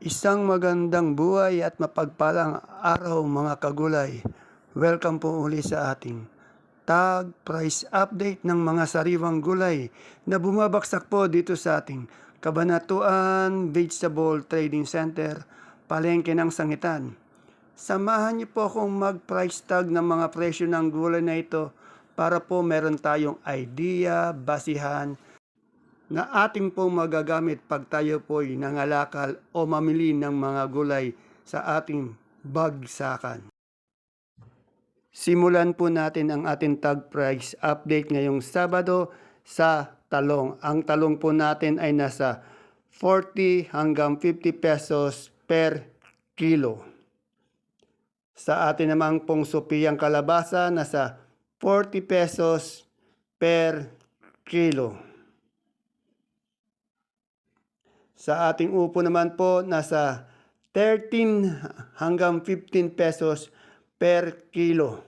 Isang magandang buhay at mapagpalang araw mga kagulay. Welcome po uli sa ating tag price update ng mga sariwang gulay na bumabaksak po dito sa ating Kabanatuan Vegetable Trading Center, Palengke ng Sangitan. Samahan niyo po akong mag-price tag ng mga presyo ng gulay na ito para po meron tayong idea, basihan na ating pong magagamit pag tayo po'y nangalakal o mamili ng mga gulay sa ating bagsakan. Simulan po natin ang ating tag price update ngayong Sabado sa talong. Ang talong po natin ay nasa 40 hanggang 50 pesos per kilo. Sa atin namang pong supiyang kalabasa, nasa 40 pesos per kilo. Sa ating upo naman po, nasa 13 hanggang 15 pesos per kilo.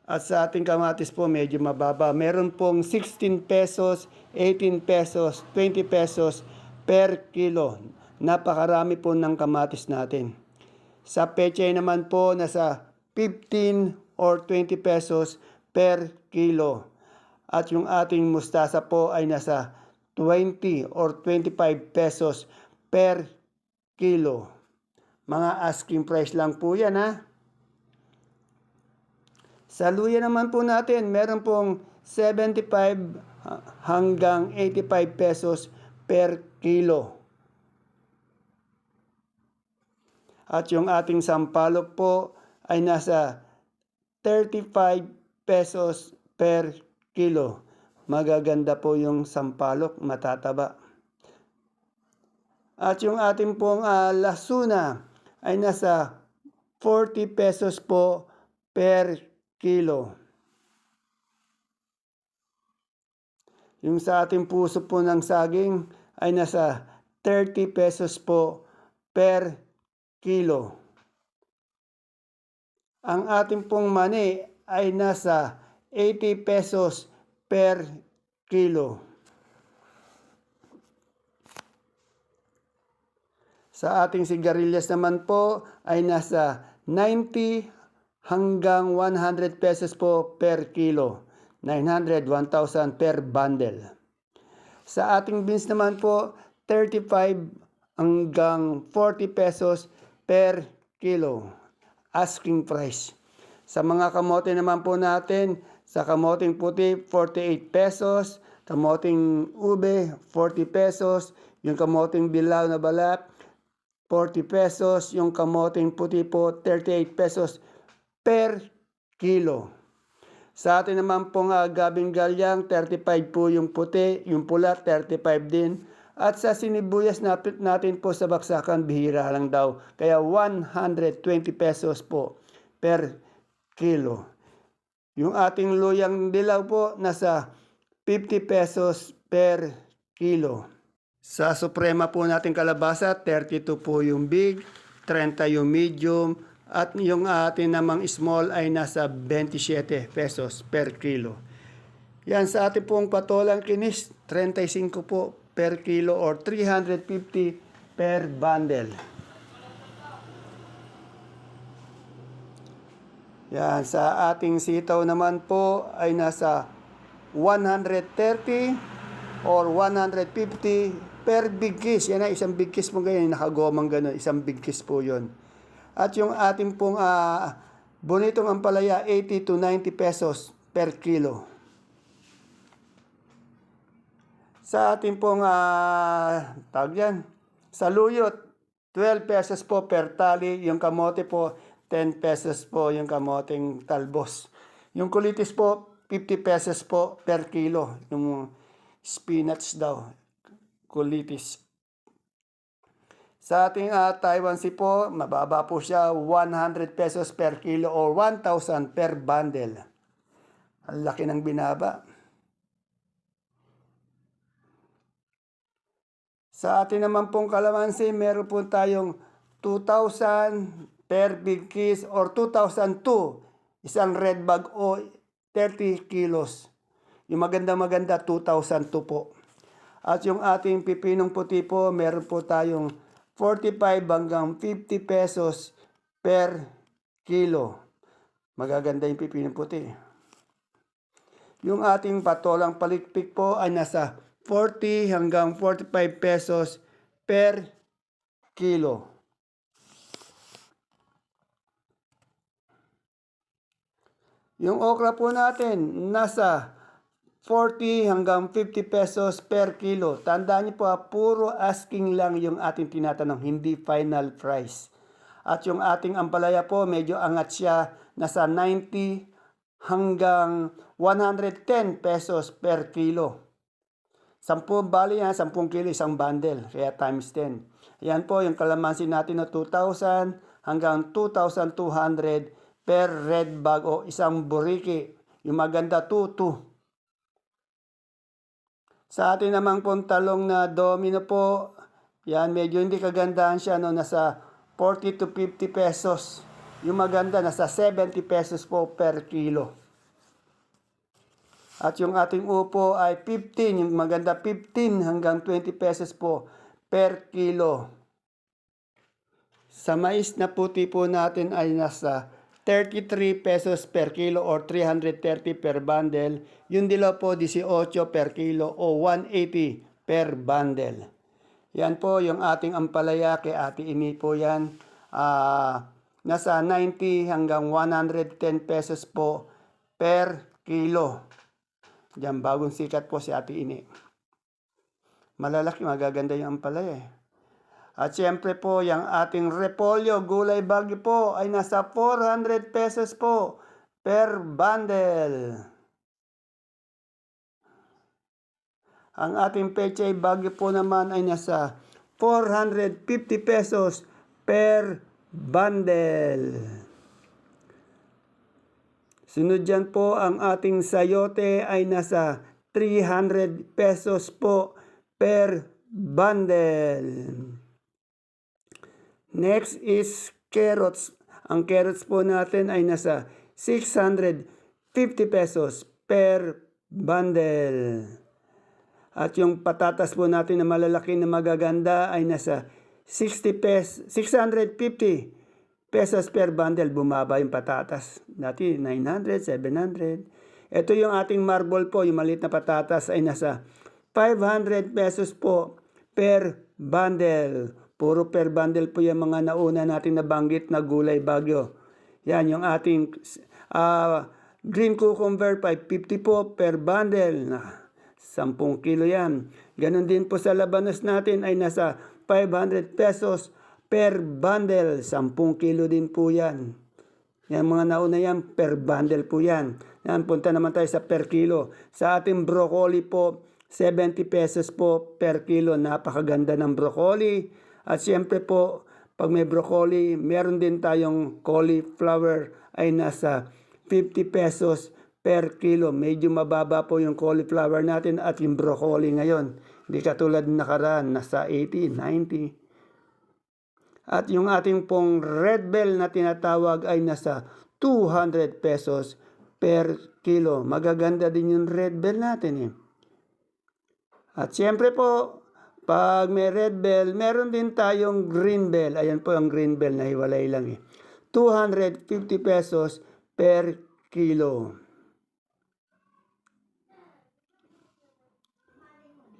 At sa ating kamatis po, medyo mababa. Meron pong 16 pesos, 18 pesos, 20 pesos per kilo. Napakarami po ng kamatis natin. Sa pechay naman po, nasa 15 or 20 pesos per kilo. At yung ating mustasa po ay nasa 20 or 25 pesos per kilo. Mga asking price lang po yan ha. Sa luya naman po natin, meron pong 75 hanggang 85 pesos per kilo. At yung ating sampalok po ay nasa 35 pesos per kilo. Magaganda po yung sampalok, matataba. At yung ating pong lasuna ay nasa 40 pesos po per kilo. Yung sa ating puso po ng saging ay nasa 30 pesos po per kilo. Ang ating pong mani ay nasa 80 pesos per kilo. Sa ating sigarilyas naman po ay nasa 90 hanggang 100 pesos po per kilo. 900, 1,000 per bundle. Sa ating beans naman po, 35 hanggang 40 pesos per kilo. Asking price. Sa mga kamote naman po natin, sa kamoting puti, 48 pesos. Kamoting ube, 40 pesos. Yung kamoting bilaw na balat, 40 pesos. Yung kamoting puti po, 38 pesos per kilo. Sa atin naman pong gabing galyang, 35 po yung puti. Yung pula, 35 din. At sa sinibuyas natin po sa baksakan, bihira lang daw. Kaya 120 pesos po per kilo. Yung ating luyang dilaw po, nasa 50 pesos per kilo. Sa suprema po natin kalabasa, 32 po yung big, 30 yung medium, at yung atin namang small ay nasa 27 pesos per kilo. Yan sa ating pong patolang kinis, 35 po per kilo or 350 per bundle. Yan, sa ating sitaw naman po ay nasa 130 or 150 per big kiss. Yan na, isang big kiss mo ganyan, nakagomang gano'n, isang big kiss po yun. At yung ating pong bonitong ampalaya, 80 to 90 pesos per kilo. Sa ating pong saluyot, 12 pesos po per tali. Yung kamote po, 10 pesos po yung kamoting talbos. Yung kulitis po, 50 pesos po per kilo. Yung spinach daw, kulitis. Sa ating Taiwan Sea po, mababa po siya, 100 pesos per kilo or 1,000 per bundle. Ang laki ng binaba. Sa atin naman pong kalamansi, meron po tayong 2,000 per big kiss or 2,002. Isang red bag o 30 kilos. Yung maganda-maganda, 2,002 po. At yung ating pipinong puti po, meron po tayong 45 hanggang 50 pesos per kilo. Magaganda yung pipinong puti. Yung ating patolang palikpik po ay nasa 40 hanggang 45 pesos per kilo. Yung okra po natin, nasa 40 hanggang 50 pesos per kilo. Tandaan niyo po, puro asking lang yung ating tinatanong, hindi final price. At yung ating ampalaya po, medyo angat siya, nasa 90 hanggang 110 pesos per kilo. 10 bali yan, 10 kilo isang bundle, kaya times 10. Ayan po yung kalamansi natin na 2,000 hanggang 2,200 per red bag o isang buriki. Yung maganda 2,200. Sa atin namang pong talong na domino po, yan medyo hindi kagandahan siya, no, nasa 40 to 50 pesos. Yung maganda nasa 70 pesos po per kilo. At yung ating upo ay 15, yung maganda 15 hanggang 20 pesos po per kilo. Sa mais na puti po natin ay nasa 33 pesos per kilo or 330 per bundle. Yung dilaw po 18 per kilo o 180 per bundle. Yan po yung ating ampalaya kay Ate Imi po yan. Nasa 90 hanggang 110 pesos po per kilo. Diyan bagong sikat po si Ate Imi. Malalaki, magaganda yung ampalaya eh. At syempre po, yung ating repolyo, gulay bagyo po, ay nasa 400 pesos po per bundle. Ang ating pechay bagyo po naman ay nasa 450 pesos per bundle. Sunod dyan po, ang ating sayote ay nasa 300 pesos po per bundle. Next is carrots. Ang carrots po natin ay nasa 650 pesos per bundle. At yung patatas po natin na malalaki na magaganda ay nasa 650 pesos per bundle. Bumaba yung patatas. Dati 900, 700. Ito yung ating marble po, yung maliit na patatas ay nasa 500 pesos po per bundle. Puro per bundle po yung mga nauna natin nabanggit na gulay bagyo. Yan yung ating green cucumber 550 po per bundle. 10 kilo yan. Ganon din po sa labanos natin ay nasa 500 pesos per bundle. 10 kilo din po yan. Yan mga nauna yan, per bundle po yan. Yan, punta naman tayo sa per kilo. Sa ating broccoli po, 70 pesos po per kilo. Napakaganda ng broccoli. At siyempre po, pag may broccoli, meron din tayong cauliflower ay nasa 50 pesos per kilo. Medyo mababa po yung cauliflower natin at yung broccoli ngayon. Hindi katulad ng nakaraan, nasa 80, 90. At yung ating pong red bell na tinatawag ay nasa 200 pesos per kilo. Magaganda din yung red bell natin eh. At siyempre po, pag may red bell, meron din tayong green bell. Ayan po ang green bell na hiwalay lang eh. 250 pesos per kilo.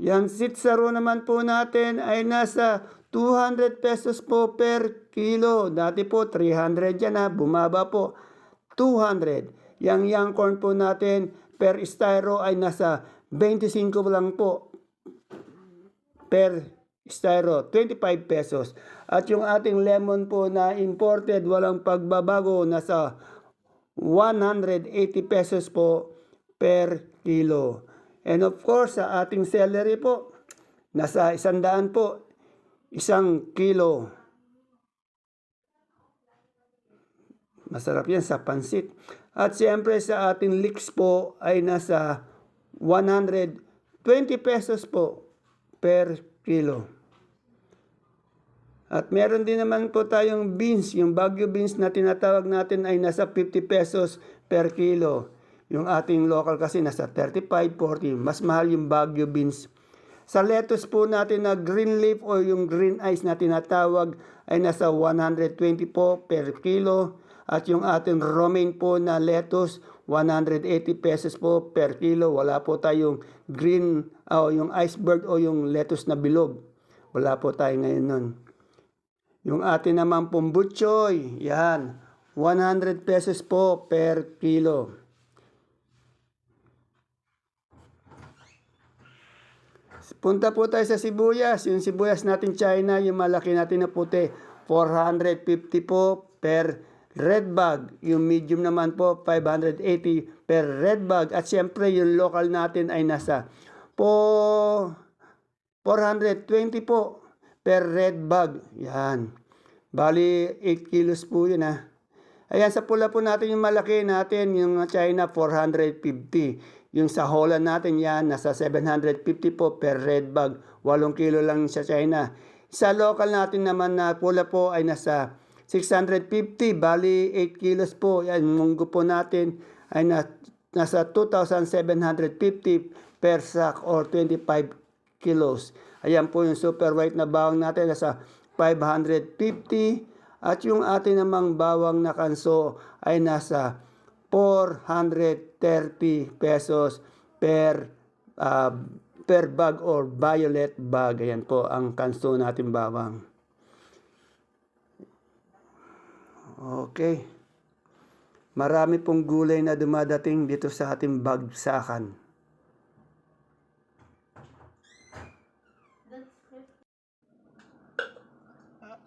Yan sitsaro naman po natin ay nasa 200 pesos po per kilo. Dati po 300 yan ha, bumaba po 200. Yang young corn po natin per styro ay nasa 25 lang po per styro, 25 pesos. At yung ating lemon po na imported, walang pagbabago, nasa 180 pesos po per kilo. And of course, sa ating celery po, nasa 100 po, 1 kilo. Masarap yan sa pansit. At siyempre sa ating leeks po ay nasa 120 pesos po per kilo. At meron din naman po tayong beans. Yung Baguio beans na tinatawag natin ay nasa 50 pesos per kilo. Yung ating local kasi nasa 35, 40. Mas mahal yung Baguio beans. Sa lettuce po natin na green leaf o yung green eyes na tinatawag ay nasa 120 po per kilo. At yung ating romaine po na lettuce, 180 pesos po per kilo. Wala po tayong green, yung iceberg o yung lettuce na bilog. Wala po tayo ngayon nun. Yung atin naman pong butchoy, yan, 100 pesos po per kilo. Punta po tayo sa sibuyas. Yung sibuyas natin China, yung malaki natin na puti, 450 po per red bag. Yung medium naman po, 580 per red bag. At siyempre, yung local natin ay nasa 420 po per red bag. Yan. Bali, 8 kilos po yun ha. Ayan, sa pula po natin yung malaki natin, yung China 450. Yung sa Holland natin yan, nasa 750 po per red bag. 8 kilo lang sa China. Sa local natin naman na pula po ay nasa 650, bali 8 kilos po. Yan, munggo po natin ay nasa 2,750 per sack or 25 kilos. Ayan po yung super white na bawang natin, nasa 550. At yung atin namang bawang na kanso ay nasa 430 pesos per bag or violet bag. Ayan po ang kanso natin bawang. Okay. Marami pong gulay na dumadating dito sa ating bagsakan.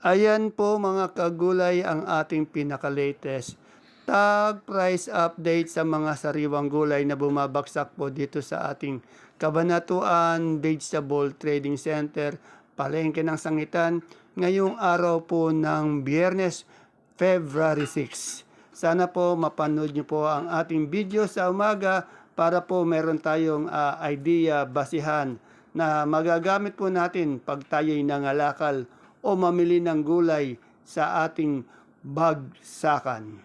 Ayan po mga kagulay ang ating pinaka-latest tag price update sa mga sariwang gulay na bumabagsak po dito sa ating Kabanatuan Vegetable Trading Center, Palengke ng Sangitan, ngayong araw po ng Biyernes, February 6. Sana po mapanood nyo po ang ating video sa umaga para po meron tayong idea, basihan na magagamit po natin pag tayo'y nangalakal o mamili ng gulay sa ating bagsakan.